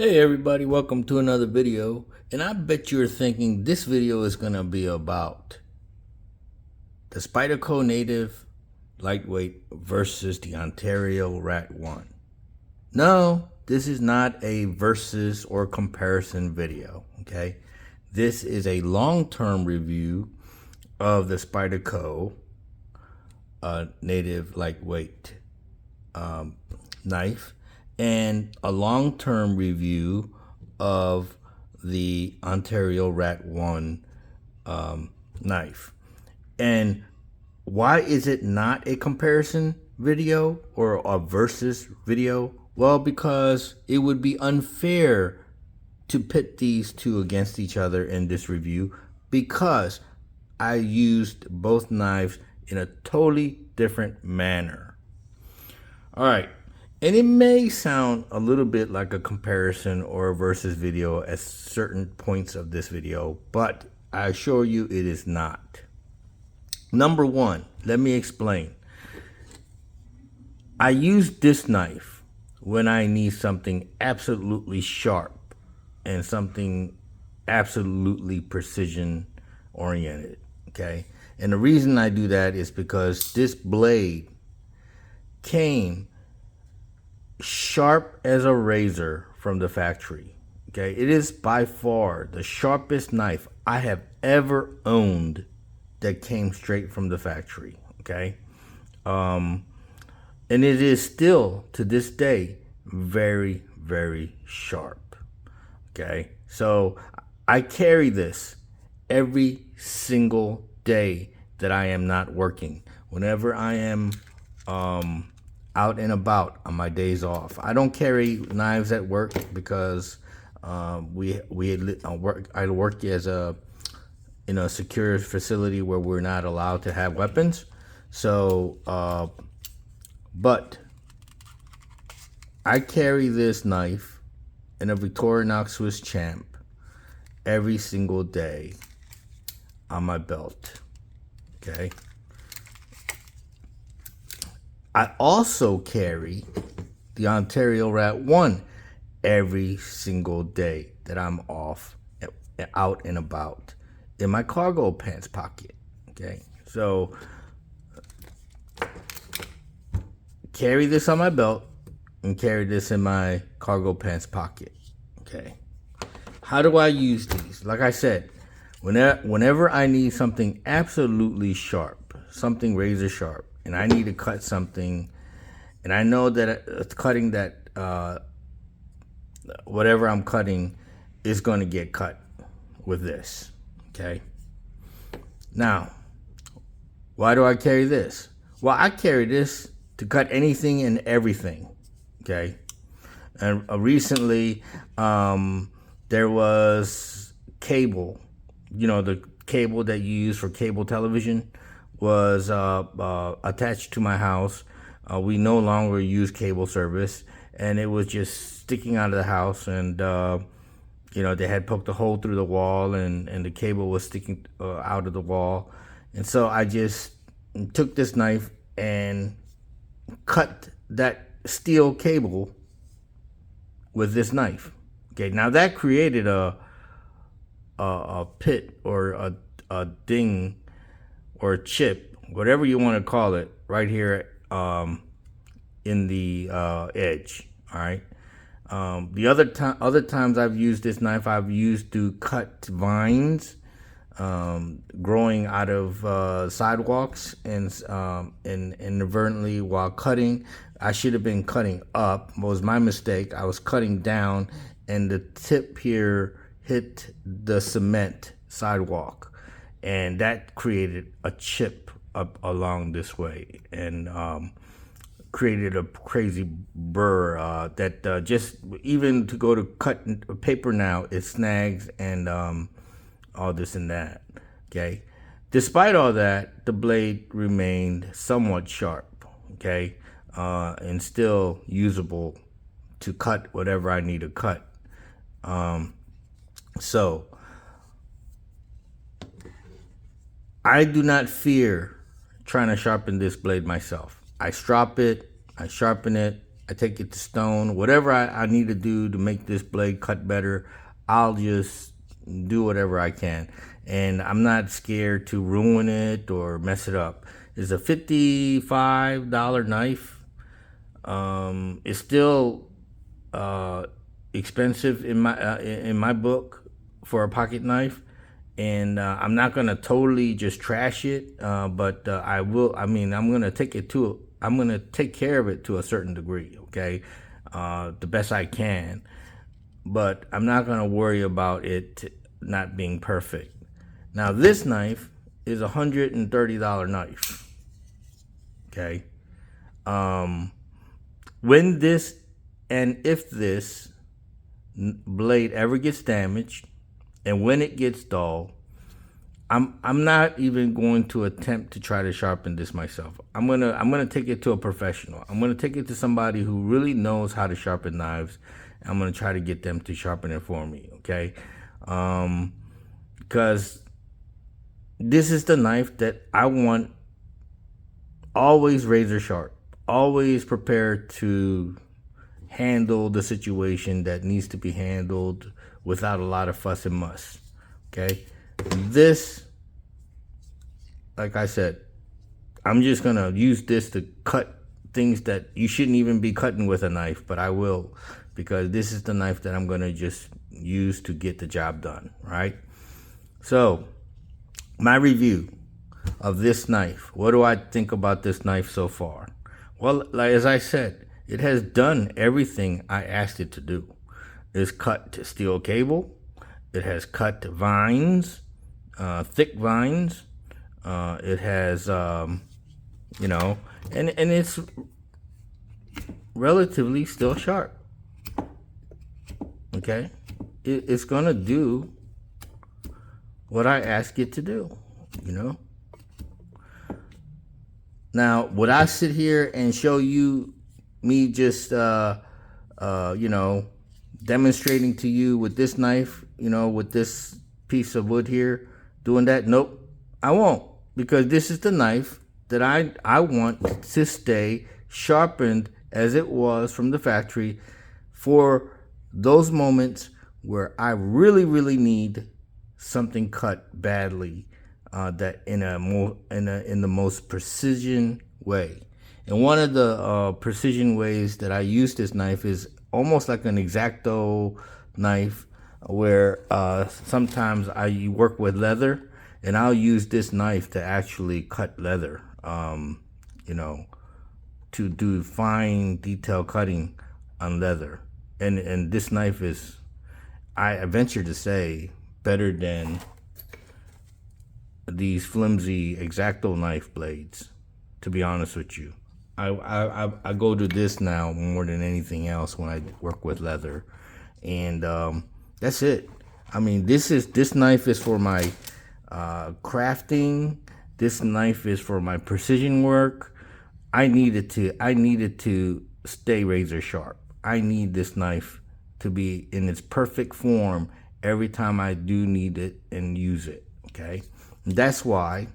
Hey everybody, welcome to another video. And I bet you're thinking this video is going to be about the Spyderco Native Lightweight versus the Ontario Rat 1. No, this is not a versus or comparison video, okay? This is a long-term review of the Spyderco Native Lightweight knife and a long-term review of the Ontario Rat 1 knife. And why is it not a comparison video or a versus video? Well, because it would be unfair to pit these two against each other in this review, because I used both knives in a totally different manner. All right. And it may sound a little bit like a comparison or a versus video at certain points of this video, but I assure you it is not. Number one, let me explain. I use this knife when I need something absolutely sharp and something absolutely precision oriented, okay? And the reason I do that is because this blade came sharp as a razor from the factory. Okay, it is by far the sharpest knife I have ever owned that came straight from the factory. Okay, and it is still to this day very, very sharp. Okay, so I carry this every single day that I am not working. Whenever I am out and about on my days off, I don't carry knives at work because I work as in a secure facility where we're not allowed to have weapons. So, but I carry this knife in a Victorinox Swiss Champ every single day on my belt. Okay. I also carry the Ontario Rat 1 every single day that I'm off, out and about, in my cargo pants pocket. Okay, so carry this on my belt and carry this in my cargo pants pocket. Okay, how do I use these? Like I said, whenever I need something absolutely sharp, something razor sharp, and I need to cut something, and I know that cutting that, whatever I'm cutting is going to get cut with this, okay? Now, why do I carry this? Well, I carry this to cut anything and everything, okay? And recently, there was cable, the cable that you use for cable television was attached to my house. We no longer use cable service, and it was just sticking out of the house, and they had poked a hole through the wall, and the cable was sticking out of the wall. And so I just took this knife and cut that steel cable with this knife. Okay, now that created a pit or a ding or chip, whatever you want to call it, right here in the edge. All right. The other times I've used this knife, I've used to cut vines growing out of sidewalks, and inadvertently while cutting, I should have been cutting up. It was my mistake. I was cutting down, and the tip here hit the cement sidewalk, and that created a chip up along this way, and created a crazy burr that just even to go to cut paper now, it snags, and all this and that. Okay, despite all that, the blade remained somewhat sharp. Okay, and still usable to cut whatever I need to cut. So I do not fear trying to sharpen this blade myself. I strop it, I sharpen it, I take it to stone. Whatever I need to do to make this blade cut better, I'll just do whatever I can. And I'm not scared to ruin it or mess it up. It's a $55 knife. It's still expensive in my book for a pocket knife, and I'm not gonna totally just trash it, but I will. I mean, I'm gonna take care of it to a certain degree, okay, the best I can, but I'm not gonna worry about it not being perfect. Now, this knife is a $130 knife, okay. When this and if this blade ever gets damaged, and when it gets dull, I'm not even going to attempt to try to sharpen this myself. I'm gonna take it to a professional. I'm gonna take it to somebody who really knows how to sharpen knives. I'm gonna try to get them to sharpen it for me, okay? Because this is the knife that I want, always razor sharp, always prepared to handle the situation that needs to be handled without a lot of fuss and muss, okay? This, like I said, I'm just gonna use this to cut things that you shouldn't even be cutting with a knife, but I will, because this is the knife that I'm gonna just use to get the job done, right? So, my review of this knife. What do I think about this knife so far? Well, like as I said, it has done everything I asked it to do. It's cut steel cable. It has cut vines, thick vines. It has, you know, and it's relatively still sharp. Okay, it's gonna do what I ask it to do, you know. Now, would I sit here and show you me just, you know, demonstrating to you with this knife, you know, with this piece of wood here, doing that? Nope, I won't, because this is the knife that I want to stay sharpened as it was from the factory for those moments where I really, really need something cut badly, that in the most precision way. And one of the precision ways that I use this knife is almost like an X-Acto knife, where sometimes I work with leather, and I'll use this knife to actually cut leather, you know, to do fine detail cutting on leather. And this knife is, I venture to say, better than these flimsy X-Acto knife blades, to be honest with you. I go to this now more than anything else when I work with leather, and that's it. I mean, this knife is for my crafting. This knife is for my precision work. I needed to stay razor sharp. I need this knife to be in its perfect form every time I do need it and use it, okay? And that's why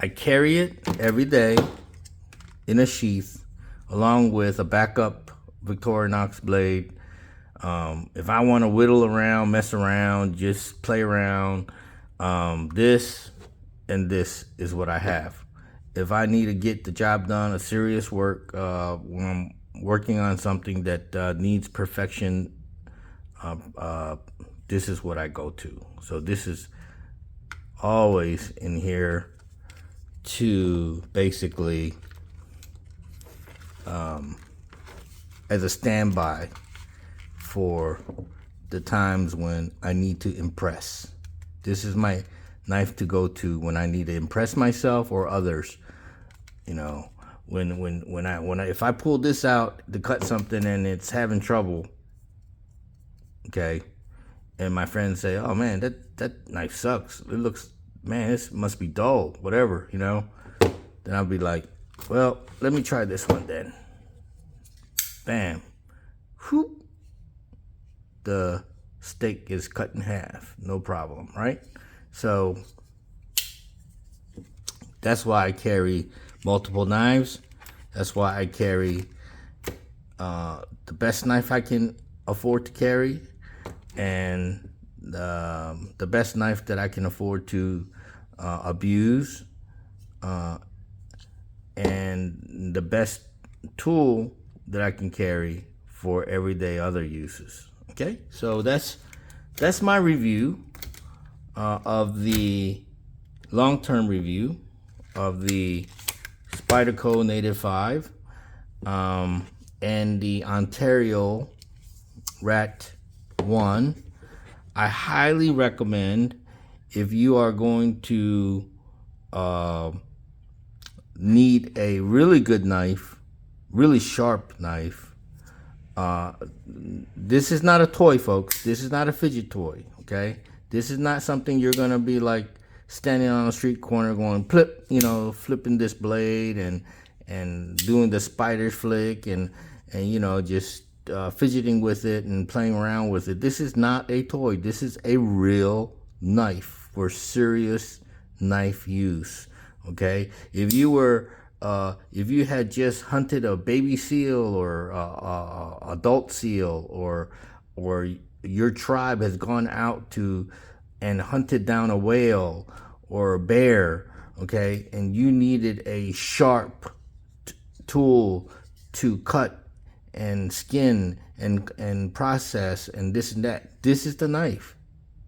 I carry it every day in a sheath, along with a backup Victorinox blade. If I want to whittle around, mess around, just play around, this and this is what I have. If I need to get the job done, a serious work, when I'm working on something that needs perfection, this is what I go to. So this is always in here to basically as a standby for the times when I need to impress. This is my knife to go to when I need to impress myself or others. You know, if I pull this out to cut something and it's having trouble, okay, and my friends say, "Oh man, that knife sucks. It looks, man, this must be dull, whatever," you know, then I'll be like, well, let me try this one then. Bam. Whoop. The steak is cut in half, no problem, right? So that's why I carry multiple knives. That's why I carry the best knife I can afford to carry, and the best knife that I can afford to abuse, and the best tool that I can carry for everyday other uses. Okay, so that's my review of the long-term review of the Spyderco Native 5 and the Ontario Rat 1. I highly recommend, if you are going to need a really good knife, really sharp knife. This is not a toy, folks. This is not a fidget toy, okay? This is not something you're gonna be like standing on a street corner going flip, flipping this blade and doing the spider flick and just fidgeting with it and playing around with it. This is not a toy. This is a real knife for serious knife use. Okay, if you had just hunted a baby seal or adult seal, or your tribe has gone out to and hunted down a whale or a bear, okay, and you needed a sharp tool to cut and skin and process and this and that, this is the knife.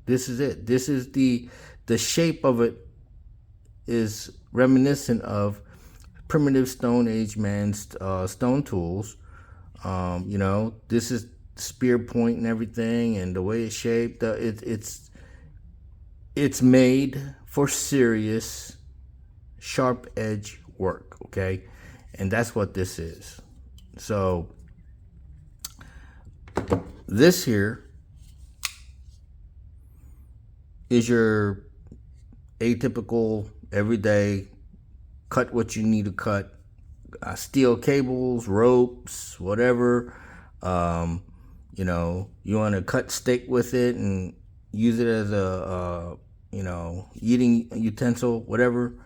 This is it. This is the shape of it is reminiscent of primitive Stone Age man's stone tools. This is spear point and everything, and the way it's shaped. It's made for serious sharp edge work. Okay, and that's what this is. So this here is your atypical everyday cut what you need to cut, steel cables, ropes, whatever. You want to cut steak with it and use it as a eating utensil, whatever.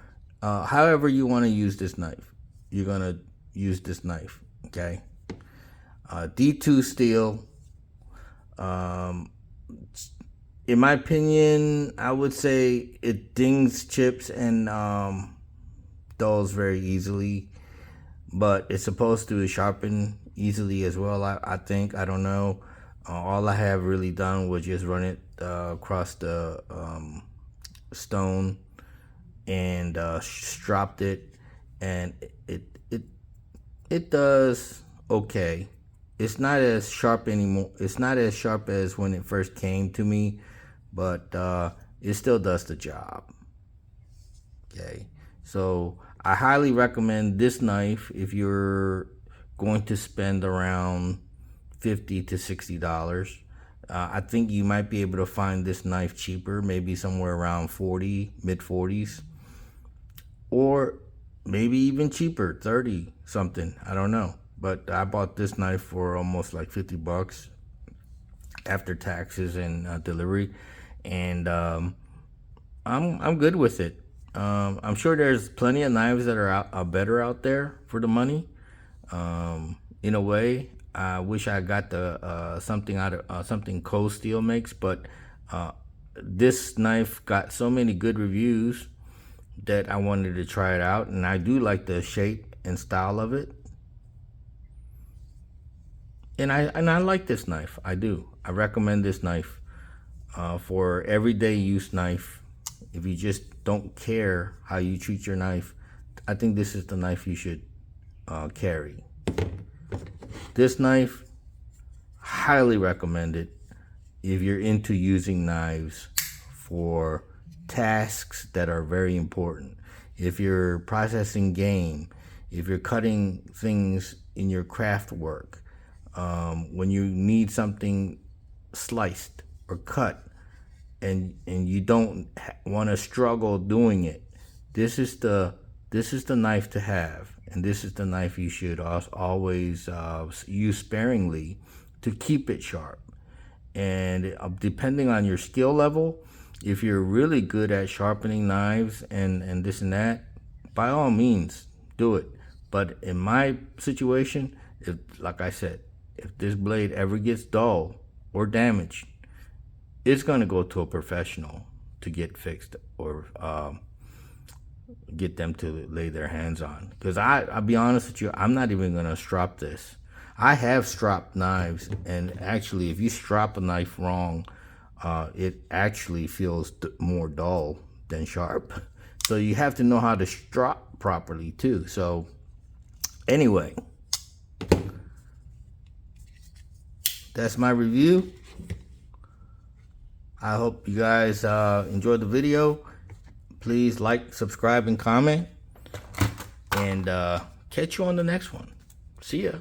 However you want to use this knife, you're gonna use this knife. Okay, D2 steel. In my opinion, I would say it dings chips and dulls very easily, but it's supposed to sharpen easily as well. I think. I don't know. All I have really done was just run it across the stone and stropped it, and it does okay. It's not as sharp anymore. It's not as sharp as when it first came to me, but it still does the job. Okay, so I highly recommend this knife if you're going to spend around $50 to $60. I think you might be able to find this knife cheaper, maybe somewhere around 40, mid 40s, or maybe even cheaper, 30 something. I don't know. But I bought this knife for almost like $50 after taxes and delivery, and I'm good with it. I'm sure there's plenty of knives that are better out there for the money. In a way, I wish I got the something out of something Cold Steel makes, but this knife got so many good reviews that I wanted to try it out, and I do like the shape and style of it. And I like this knife. I do. I recommend this knife for everyday use knife. If you just don't care how you treat your knife, I think this is the knife you should carry. This knife, highly recommended if you're into using knives for tasks that are very important. If you're processing game, if you're cutting things in your craft work, when you need something sliced or cut and you don't want to struggle doing it, this is the knife to have, and this is the knife you should always use sparingly to keep it sharp. And depending on your skill level, if you're really good at sharpening knives and this and that, by all means do it. But in my situation, if, like I said, if this blade ever gets dull or damaged, it's going to go to a professional to get fixed, or get them to lay their hands on. Because I'll be honest with you, I'm not even going to strop this. I have stropped knives, and actually if you strop a knife wrong, it actually feels more dull than sharp. So you have to know how to strop properly too. So anyway, that's my review. I hope you guys enjoyed the video. Please like, subscribe, and comment. And catch you on the next one. See ya.